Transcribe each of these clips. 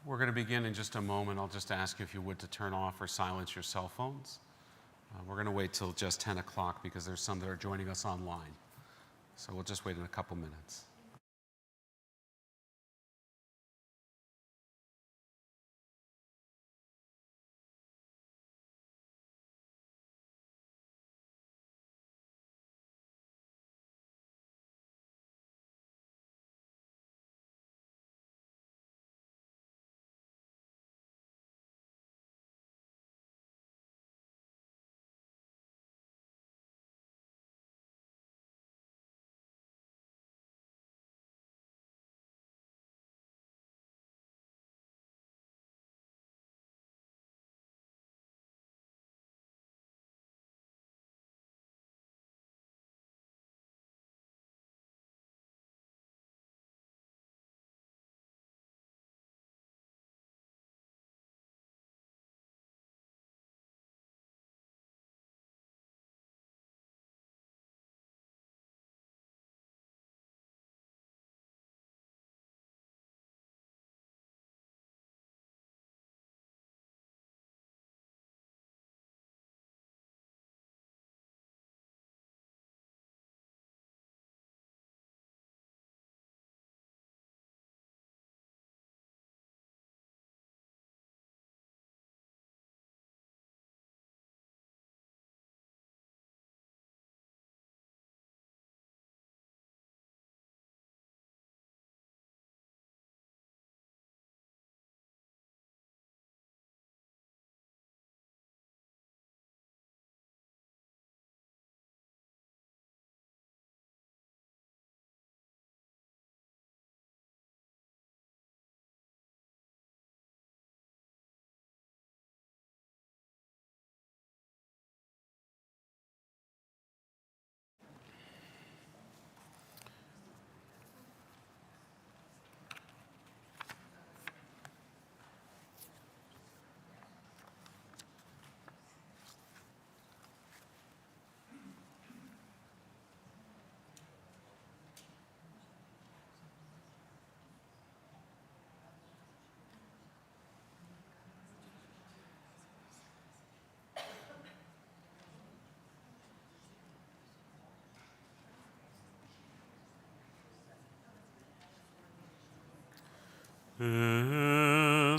We're going to begin in just a moment. I'll just ask you if you would to turn off or silence your cell phones. We're going to wait till just 10 o'clock because there's some that are joining us online. So we'll just wait in a couple minutes.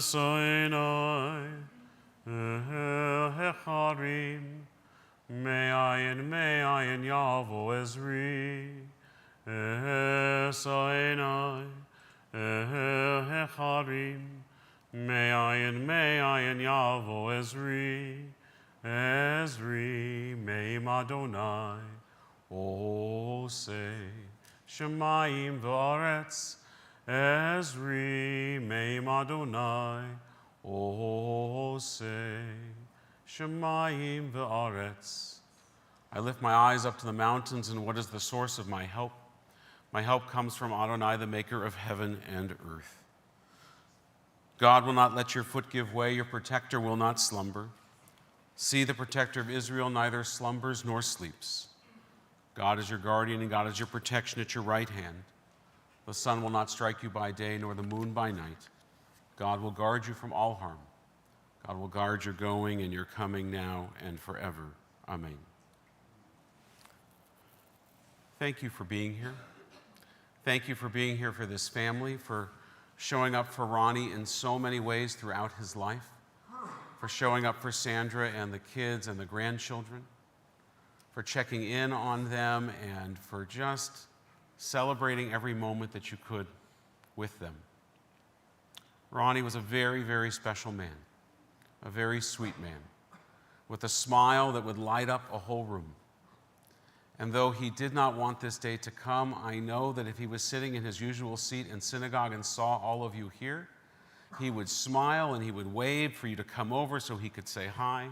Sinai, Hecharim, Me'ayin Yavo Ezri, Sinai, Hecharim, Me'ayin Yavo Ezri, Ezri, Me'im Adonai, Osei, Shemayim V'aretz, Ezri Me'im Adonai, Osei, Shemayim V'aretz. I lift my eyes up to the mountains, and what is the source of my help? My help comes from Adonai, the maker of heaven and earth. God will not let your foot give way, your protector will not slumber. See, the protector of Israel neither slumbers nor sleeps. God is your guardian, and God is your protection at your right hand. The sun will not strike you by day, nor the moon by night. God will guard you from all harm. God will guard your going and your coming now and forever. Amen. Thank you for being here. Thank you for being here for this family, for showing up for Ronnie in so many ways throughout his life, for showing up for Sandra and the kids and the grandchildren, for checking in on them, and for just celebrating every moment that you could with them. Ronnie was a very, very special man, a very sweet man, with a smile that would light up a whole room. And though he did not want this day to come, I know that if he was sitting in his usual seat in synagogue and saw all of you here, he would smile and he would wave for you to come over so he could say hi,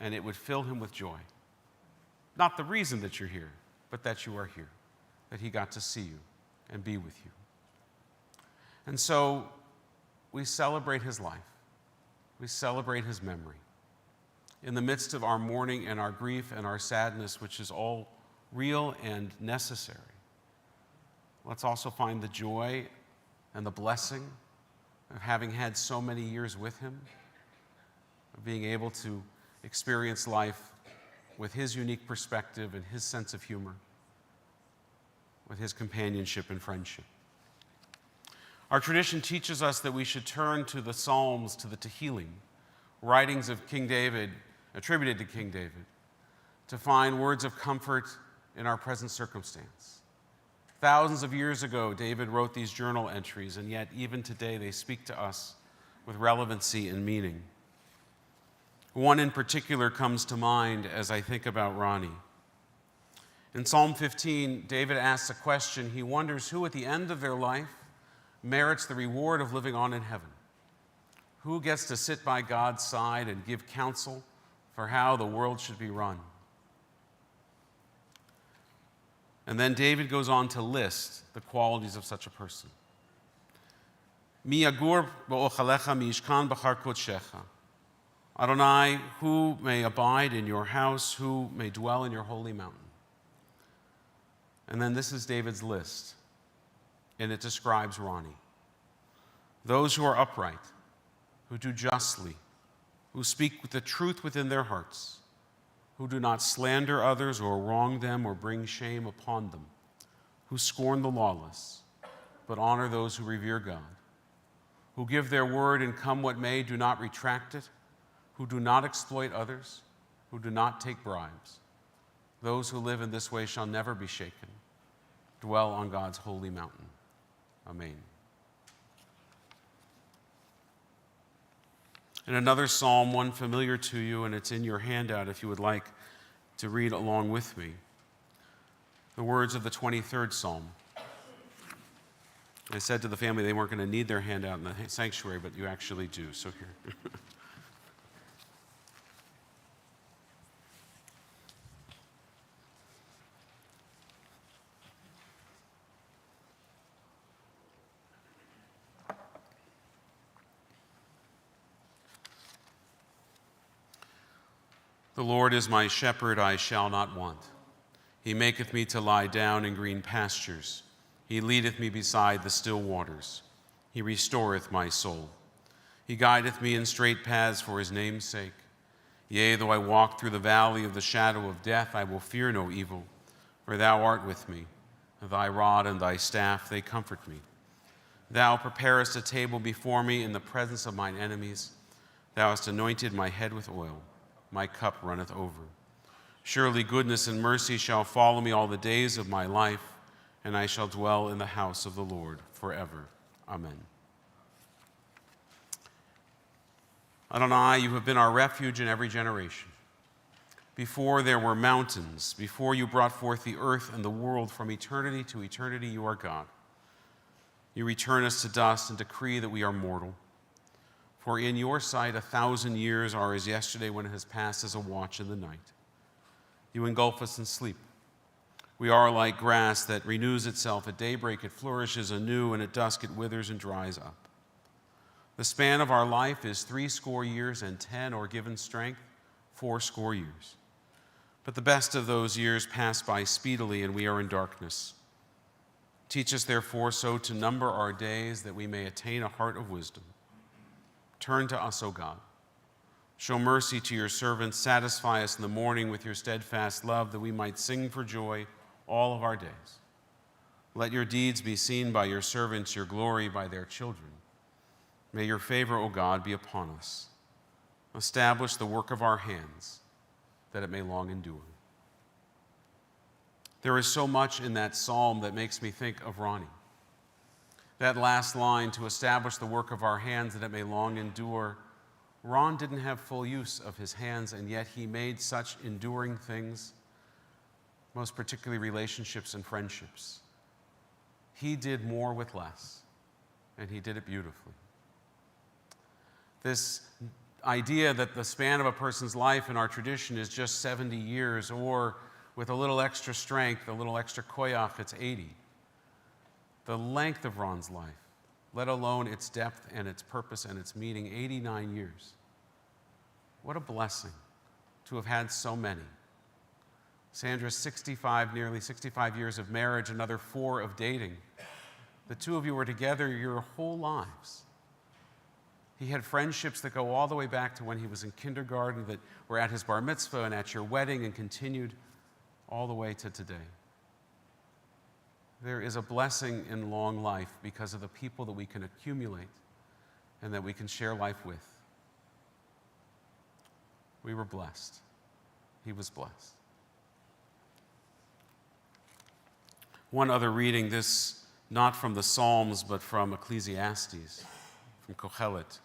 and it would fill him with joy. Not the reason that you're here, but that you are here, that he got to see you and be with you. And so we celebrate his life. We celebrate his memory. In the midst of our mourning and our grief and our sadness, which is all real and necessary, let's also find the joy and the blessing of having had so many years with him, of being able to experience life with his unique perspective and his sense of humor, with his companionship and friendship. Our tradition teaches us that we should turn to the Psalms, to the Tehillim, writings of King David, attributed to King David, to find words of comfort in our present circumstance. Thousands of years ago, David wrote these journal entries, and yet even today they speak to us with relevancy and meaning. One in particular comes to mind as I think about Ronnie. In Psalm 15, David asks a question. He wonders who at the end of their life merits the reward of living on in heaven. Who gets to sit by God's side and give counsel for how the world should be run? And then David goes on to list the qualities of such a person. Mi yagur b'ochalecha miishkan b'char kodshecha. Adonai, who may abide in your house, who may dwell in your holy mountain. And then this is David's list, and it describes Ronnie. Those who are upright, who do justly, who speak with the truth within their hearts, who do not slander others or wrong them or bring shame upon them, who scorn the lawless, but honor those who revere God, who give their word and come what may, do not retract it, who do not exploit others, who do not take bribes. Those who live in this way shall never be shaken. Dwell on God's holy mountain. Amen. And another psalm, one familiar to you, and it's in your handout if you would like to read along with me. The words of the 23rd Psalm. I said to the family they weren't going to need their handout in the sanctuary, but you actually do, so here. The Lord is my shepherd, I shall not want. He maketh me to lie down in green pastures. He leadeth me beside the still waters. He restoreth my soul. He guideth me in straight paths for his name's sake. Yea, though I walk through the valley of the shadow of death, I will fear no evil, for thou art with me. Thy rod and thy staff, they comfort me. Thou preparest a table before me in the presence of mine enemies. Thou hast anointed my head with oil. My cup runneth over. Surely goodness and mercy shall follow me all the days of my life, and I shall dwell in the house of the Lord forever. Amen. Adonai, you have been our refuge in every generation. Before there were mountains, before you brought forth the earth and the world, from eternity to eternity, you are God. You return us to dust and decree that we are mortal. For in your sight 1,000 years are as yesterday when it has passed as a watch in the night. You engulf us in sleep. We are like grass that renews itself. At daybreak it flourishes anew, and at dusk it withers and dries up. The span of our life is 80 years and 10, or given strength, 80 years. But the best of those years pass by speedily, and we are in darkness. Teach us, therefore, so to number our days that we may attain a heart of wisdom. Turn to us, O God. Show mercy to your servants. Satisfy us in the morning with your steadfast love, that we might sing for joy all of our days. Let your deeds be seen by your servants, your glory by their children. May your favor, O God, be upon us. Establish the work of our hands, that it may long endure. There is so much in that psalm that makes me think of Ronnie. That last line, to establish the work of our hands that it may long endure. Ron didn't have full use of his hands, and yet he made such enduring things, most particularly relationships and friendships. He did more with less, and he did it beautifully. This idea that the span of a person's life in our tradition is just 70 years, or with a little extra strength, a little extra koyach, it's 80. The length of Ron's life, let alone its depth and its purpose and its meaning, 89 years. What a blessing to have had so many. Sandra's 65, nearly 65 years of marriage, another 4 of dating. The two of you were together your whole lives. He had friendships that go all the way back to when he was in kindergarten, that were at his bar mitzvah and at your wedding, and continued all the way to today. There is a blessing in long life because of the people that we can accumulate and that we can share life with. We were blessed. He was blessed. One other reading, this not from the Psalms, but from Ecclesiastes, from Kohelet.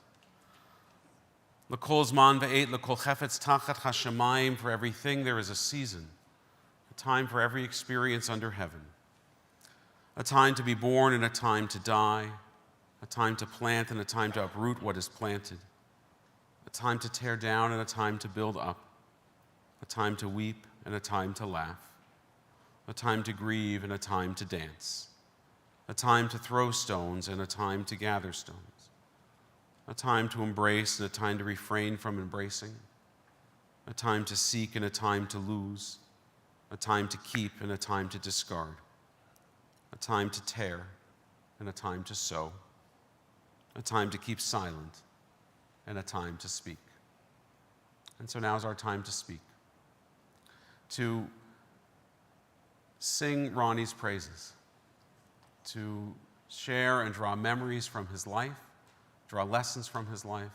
L'kol zman ve'et l'kol chefetz tachat hashamayim, for everything there is a season, a time for every experience under heaven, a time to be born and a time to die, a time to plant and a time to uproot what is planted, a time to tear down and a time to build up, a time to weep and a time to laugh, a time to grieve and a time to dance, a time to throw stones and a time to gather stones, a time to embrace and a time to refrain from embracing, a time to seek and a time to lose, a time to keep and a time to discard, a time to tear and a time to sow, a time to keep silent and a time to speak. And so now is our time to speak, to sing Ronnie's praises, to share and draw memories from his life, draw lessons from his life,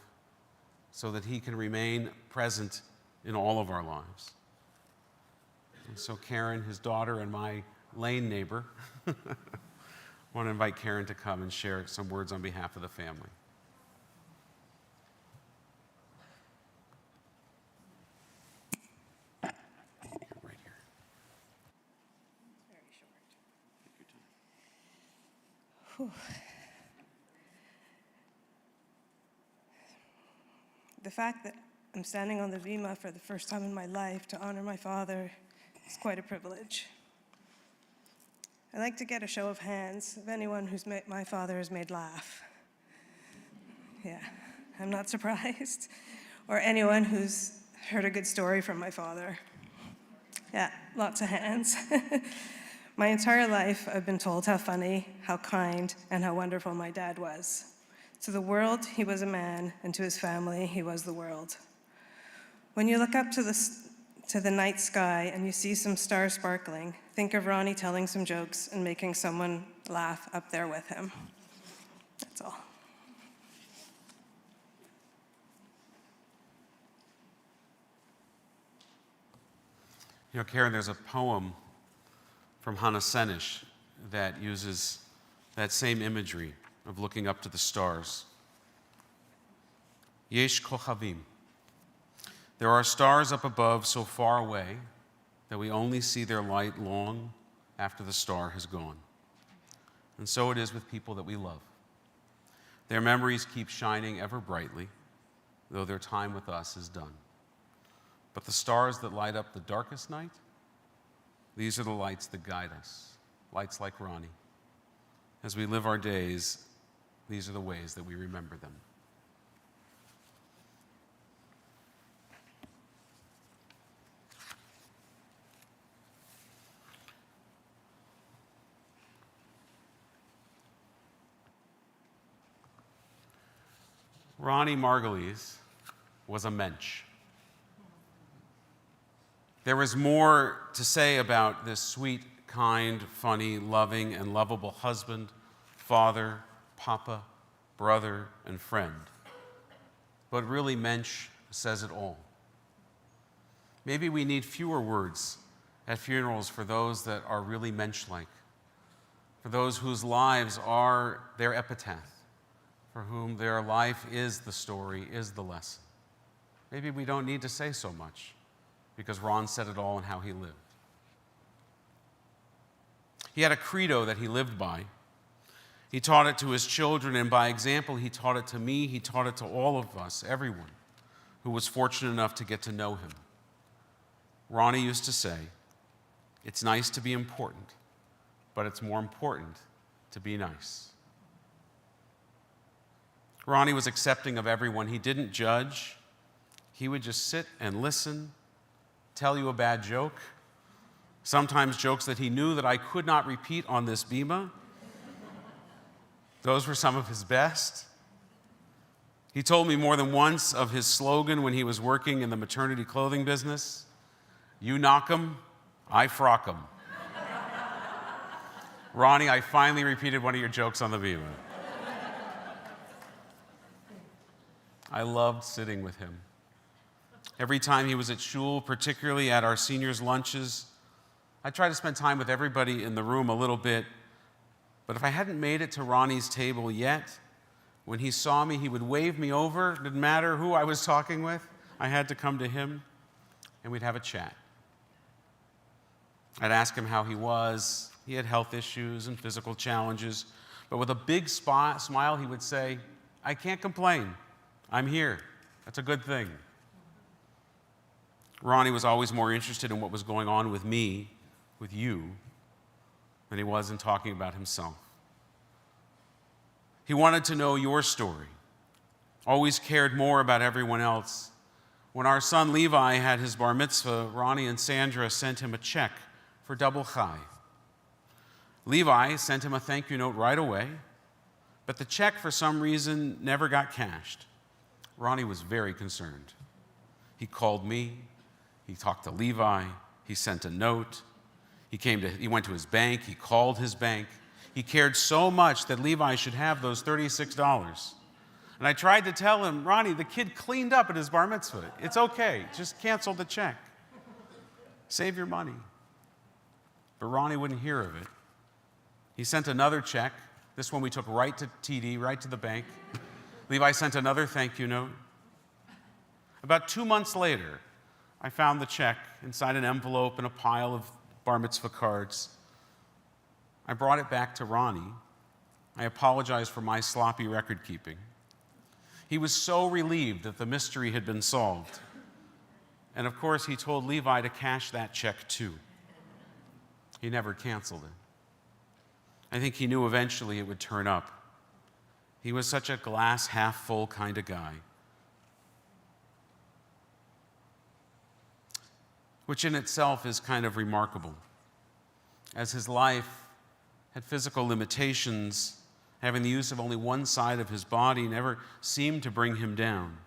so that he can remain present in all of our lives. And so Karen, his daughter, and my lane neighbor, want to invite Karen to come and share some words on behalf of the family. Right here. Very short. Take your time. The fact that I'm standing on the Vima for the first time in my life to honor my father is quite a privilege. I'd like to get a show of hands of anyone who's my father has made laugh. Yeah, I'm not surprised. Or anyone who's heard a good story from my father. Yeah, lots of hands. My entire life, I've been told how funny, how kind, and how wonderful my dad was. To the world, he was a man, and to his family, he was the world. When you look up to the night sky and you see some stars sparkling, think of Ronnie telling some jokes and making someone laugh up there with him. That's all. You know, Karen, there's a poem from Hannah Senish that uses that same imagery of looking up to the stars. Yesh kochavim. There are stars up above so far away that we only see their light long after the star has gone. And so it is with people that we love. Their memories keep shining ever brightly, though their time with us is done. But the stars that light up the darkest night, these are the lights that guide us, lights like Ronnie. As we live our days, these are the ways that we remember them. Ronnie Margolese was a mensch. There was more to say about this sweet, kind, funny, loving, and lovable husband, father, papa, brother, and friend. But really, mensch says it all. Maybe we need fewer words at funerals for those that are really mensch-like, for those whose lives are their epitaph, for whom their life is the story, is the lesson. Maybe we don't need to say so much, because Ron said it all in how he lived. He had a credo that he lived by. He taught it to his children, and by example, he taught it to me. He taught it to all of us, everyone who was fortunate enough to get to know him. Ronnie used to say, "It's nice to be important, but it's more important to be nice." Ronnie was accepting of everyone. He didn't judge. He would just sit and listen, tell you a bad joke, sometimes jokes that he knew that I could not repeat on this bima. Those were some of his best. He told me more than once of his slogan when he was working in the maternity clothing business: "You knock 'em, I frock 'em." Ronnie, I finally repeated one of your jokes on the Viva. I loved sitting with him. Every time he was at shul, particularly at our seniors' lunches, I tried to spend time with everybody in the room a little bit, but if I hadn't made it to Ronnie's table yet, when he saw me, he would wave me over. It didn't matter who I was talking with. I had to come to him, and we'd have a chat. I'd ask him how he was. He had health issues and physical challenges, but with a big smile, he would say, "I can't complain. I'm here. That's a good thing." Ronnie was always more interested in what was going on with me, with you, than he was in talking about himself. He wanted to know your story, always cared more about everyone else. When our son Levi had his bar mitzvah, Ronnie and Sandra sent him a check for double chai. Levi sent him a thank you note right away, but the check for some reason never got cashed. Ronnie was very concerned. He called me, he talked to Levi, he sent a note, he went to his bank, he called his bank. He cared so much that Levi should have those $36. And I tried to tell him, "Ronnie, the kid cleaned up at his bar mitzvah. It's okay, just cancel the check. Save your money." But Ronnie wouldn't hear of it. He sent another check. This one we took right to TD, right to the bank. Levi sent another thank you note. About 2 months later, I found the check inside an envelope in a pile of bar mitzvah cards. I brought it back to Ronnie. I apologized for my sloppy record keeping. He was so relieved that the mystery had been solved. And of course, he told Levi to cash that check too. He never canceled it. I think he knew eventually it would turn up. He was such a glass half full kind of guy. Which in itself is kind of remarkable. As his life had physical limitations, having the use of only one side of his body never seemed to bring him down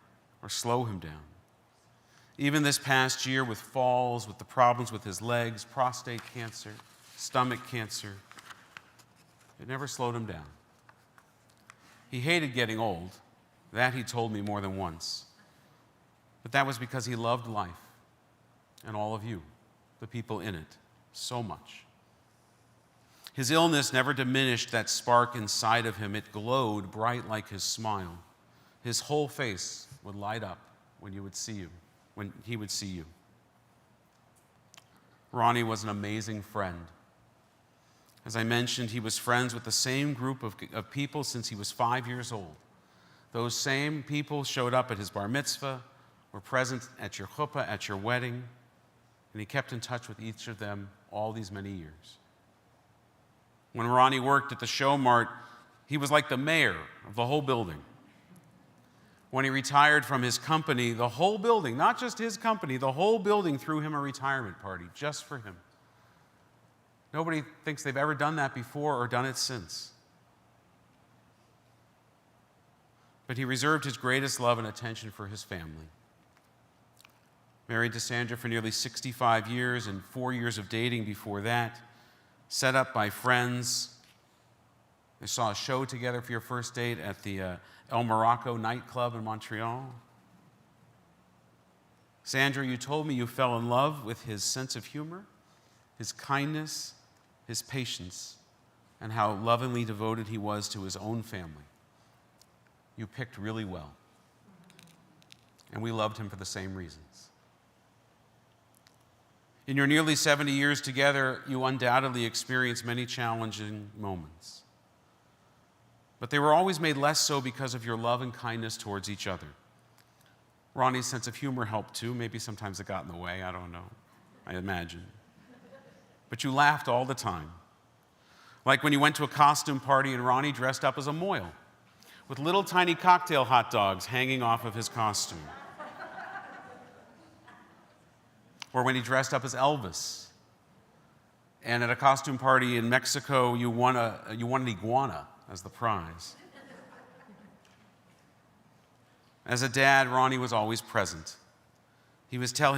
or slow him down. Even this past year, with falls, with the problems with his legs, prostate cancer, stomach cancer, it never slowed him down. He hated getting old. That he told me more than once. But that was because he loved life and all of you, the people in it, so much. His illness never diminished that spark inside of him. It glowed bright like his smile. His whole face would light up when he would see you. Ronnie was an amazing friend. As I mentioned, he was friends with the same group of people since he was 5 years old. Those same people showed up at his bar mitzvah, were present at your chuppah, at your wedding, and he kept in touch with each of them all these many years. When Ronnie worked at the Show Mart, he was like the mayor of the whole building. When he retired from his company, the whole building, not just his company, the whole building threw him a retirement party just for him. Nobody thinks they've ever done that before or done it since. But he reserved his greatest love and attention for his family. Married to Sandra for nearly 65 years and 4 years of dating before that, set up by friends. They saw a show together for your first date at the El Morocco nightclub in Montreal. Sandra, you told me you fell in love with his sense of humor, his kindness, his patience, and how lovingly devoted he was to his own family. You picked really well. And we loved him for the same reasons. In your nearly 70 years together, you undoubtedly experienced many challenging moments. But they were always made less so because of your love and kindness towards each other. Ronnie's sense of humor helped too. Maybe sometimes it got in the way, I don't know. I imagine. But you laughed all the time. Like when you went to a costume party and Ronnie dressed up as a mohel, with little tiny cocktail hot dogs hanging off of his costume. Or when he dressed up as Elvis. And at a costume party in Mexico, you won an iguana as the prize. As a dad, Ronnie was always present. He would tell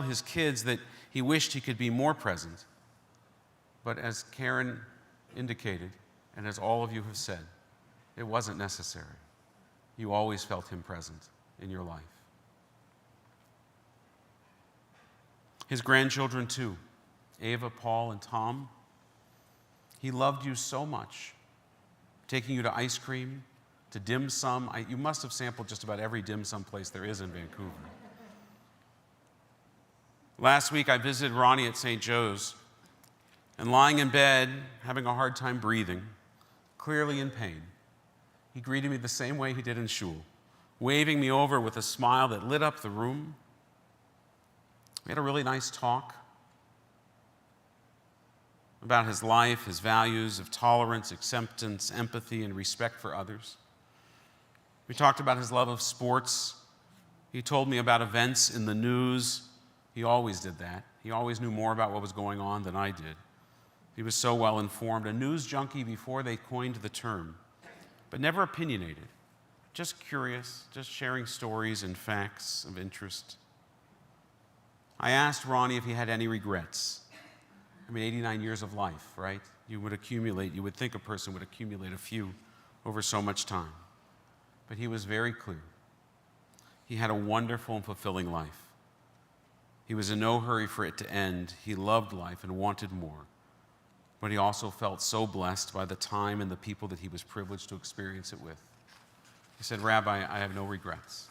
his kids that he wished he could be more present. But as Karen indicated, and as all of you have said, it wasn't necessary. You always felt him present in your life. His grandchildren too, Ava, Paul, and Tom. He loved you so much, taking you to ice cream, to dim sum. You must have sampled just about every dim sum place there is in Vancouver. Last week I visited Ronnie at St. Joe's, and lying in bed, having a hard time breathing, clearly in pain, he greeted me the same way he did in shul, waving me over with a smile that lit up the room. We had a really nice talk about his life, his values of tolerance, acceptance, empathy, and respect for others. We talked about his love of sports. He told me about events in the news. He always did that. He always knew more about what was going on than I did. He was so well informed, a news junkie before they coined the term, but never opinionated, just curious, just sharing stories and facts of interest. I asked Ronnie if he had any regrets. 89 years of life, right? You would think a person would accumulate a few over so much time. But he was very clear. He had a wonderful and fulfilling life. He was in no hurry for it to end. He loved life and wanted more. But he also felt so blessed by the time and the people that he was privileged to experience it with. He said, "Rabbi, I have no regrets."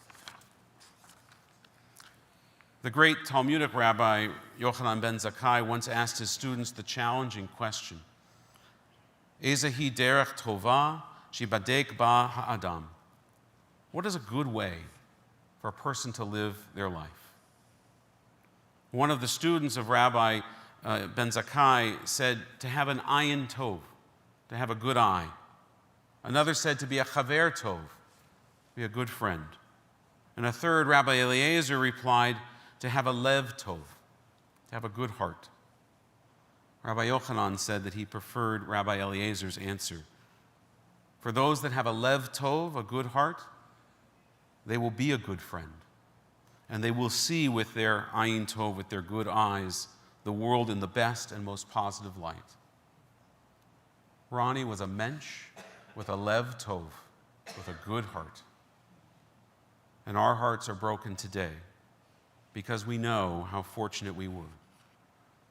The great Talmudic rabbi Yochanan ben Zakkai once asked his students the challenging question, Ezehi derech tova shibadek ba ha'adam. What is a good way for a person to live their life? One of the students of Rabbi ben Zakkai said to have an ayin tov, to have a good eye. Another said to be a chaver tov, be a good friend. And a third, Rabbi Eliezer, replied, to have a lev tov, to have a good heart. Rabbi Yochanan said that he preferred Rabbi Eliezer's answer. For those that have a lev tov, a good heart, they will be a good friend. And they will see with their ayin tov, with their good eyes, the world in the best and most positive light. Ronnie was a mensch with a lev tov, with a good heart. And our hearts are broken today because we know how fortunate we were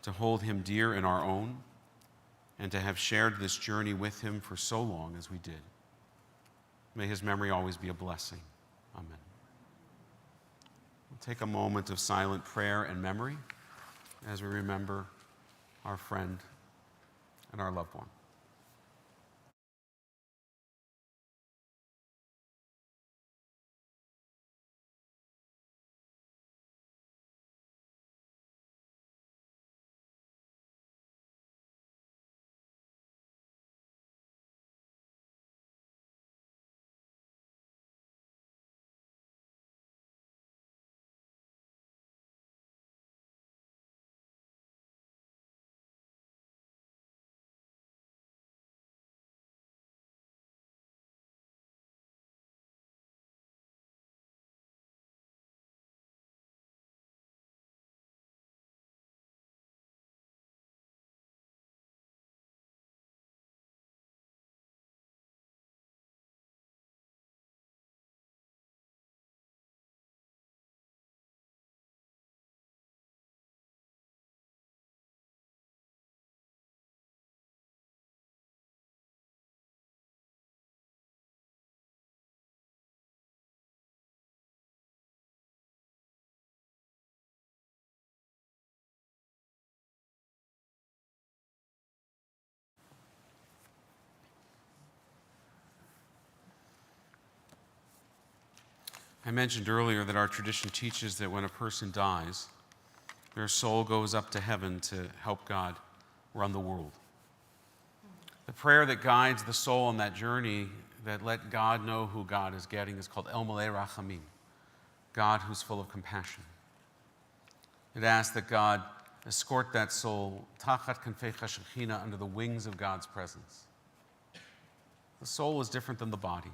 to hold him dear in our own and to have shared this journey with him for so long as we did. May his memory always be a blessing. Amen. We'll take a moment of silent prayer and memory as we remember our friend and our loved one. I mentioned earlier that our tradition teaches that when a person dies, their soul goes up to heaven to help God run the world. The prayer that guides the soul on that journey, that let God know who God is getting, is called El Malei Rachamim, God who's full of compassion. It asks that God escort that soul tachat kanfei Shechina, under the wings of God's presence. The soul is different than the body.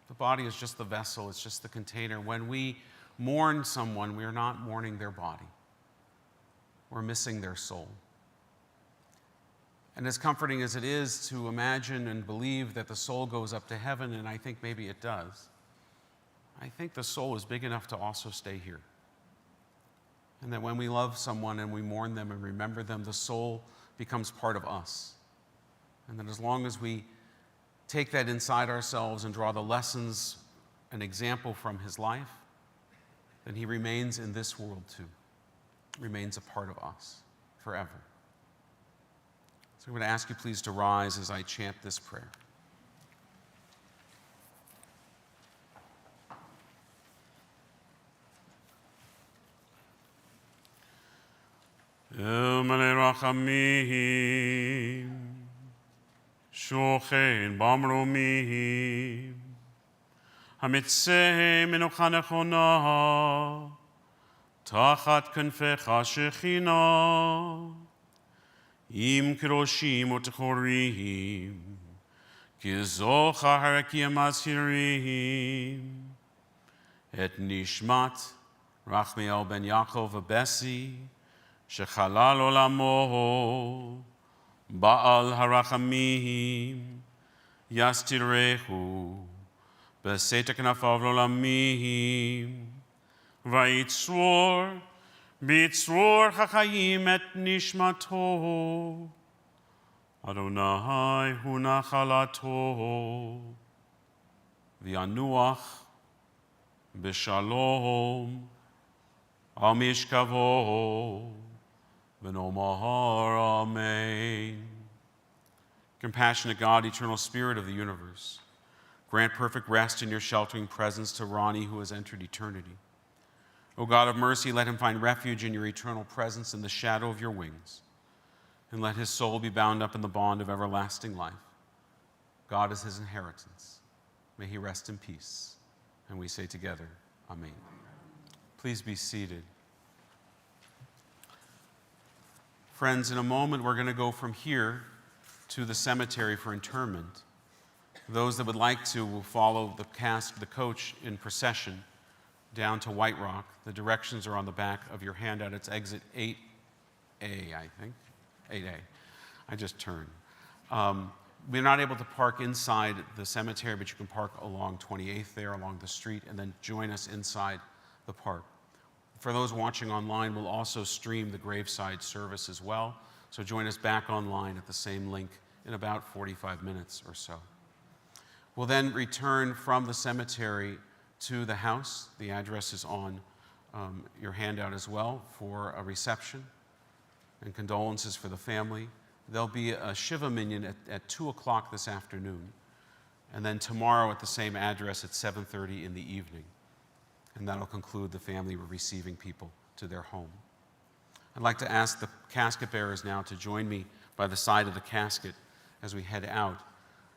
The body is just the vessel, it's just the container. When we mourn someone, we are not mourning their body. We're missing their soul. And as comforting as it is to imagine and believe that the soul goes up to heaven, and I think maybe it does, I think the soul is big enough to also stay here. And that when we love someone and we mourn them and remember them, the soul becomes part of us. And that as long as we take that inside ourselves and draw the lessons and example from his life, then he remains in this world too, remains a part of us forever. So I'm going to ask you please to rise as I chant this prayer. El Malei Rachamim, Shochen Bamromim, Hamitzeh Menucha Nechona, Tachat Kenfecha Shechina, Im Keroshim Utchorim, Kizocha Harakim Asirim, Et Nishmat Rachmiel Ben Yaakov Abesi, Shechalal Olamo, Baal Harachamim, Yastirehu, Beseta Knafav Olamim, Vaitzor, Bitzor Chachayim et Nishmato, Adonai hu nachalato, V'yanuach b'shalom, al mishkavo, v'nomahar amen. Compassionate God, eternal Spirit of the universe, grant perfect rest in your sheltering presence to Ronnie, who has entered eternity. O God of mercy, let him find refuge in your eternal presence in the shadow of your wings, and let his soul be bound up in the bond of everlasting life. God is his inheritance. May he rest in peace. And we say together, Amen. Please be seated. Friends, in a moment we're going to go from here to the cemetery for interment. Those that would like to will follow the coach in procession down to White Rock. The directions are on the back of your handout. It's exit 8A, I think. 8A. I just turned. We're not able to park inside the cemetery, but you can park along 28th there, along the street, and then join us inside the park. For those watching online, we'll also stream the graveside service as well. So join us back online at the same link in about 45 minutes or so. We'll then return from the cemetery to the house. The address is on your handout as well for a reception and condolences for the family. There'll be a Shiva minyan at 2 o'clock this afternoon, and then tomorrow at the same address at 7:30 in the evening. And that'll conclude the family receiving people to their home. I'd like to ask the casket bearers now to join me by the side of the casket as we head out.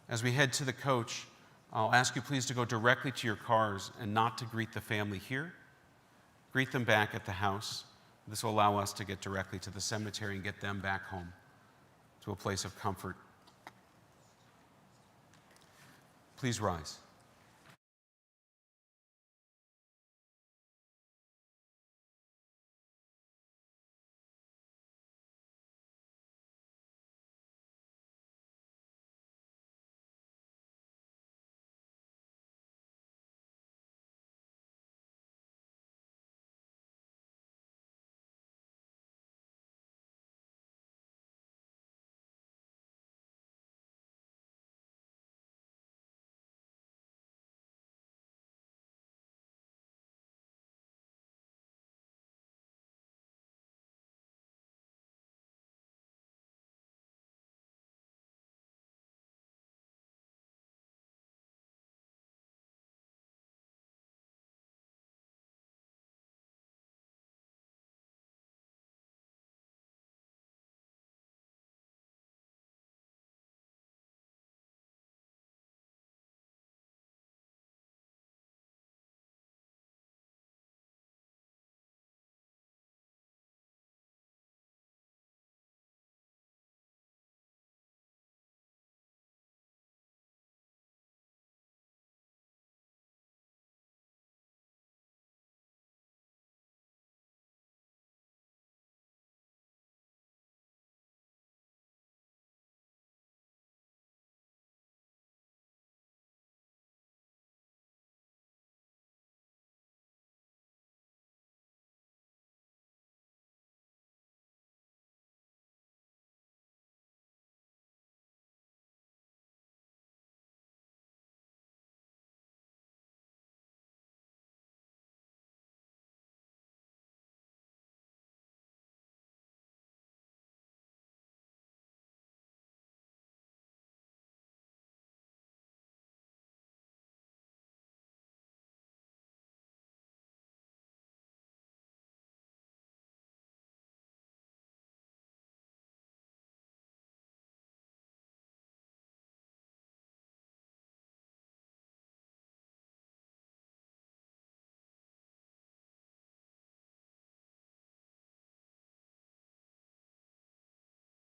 As we head to the coach, I'll ask you please to go directly to your cars and not to greet the family here. Greet them back at the house. This will allow us to get directly to the cemetery and get them back home to a place of comfort. Please rise.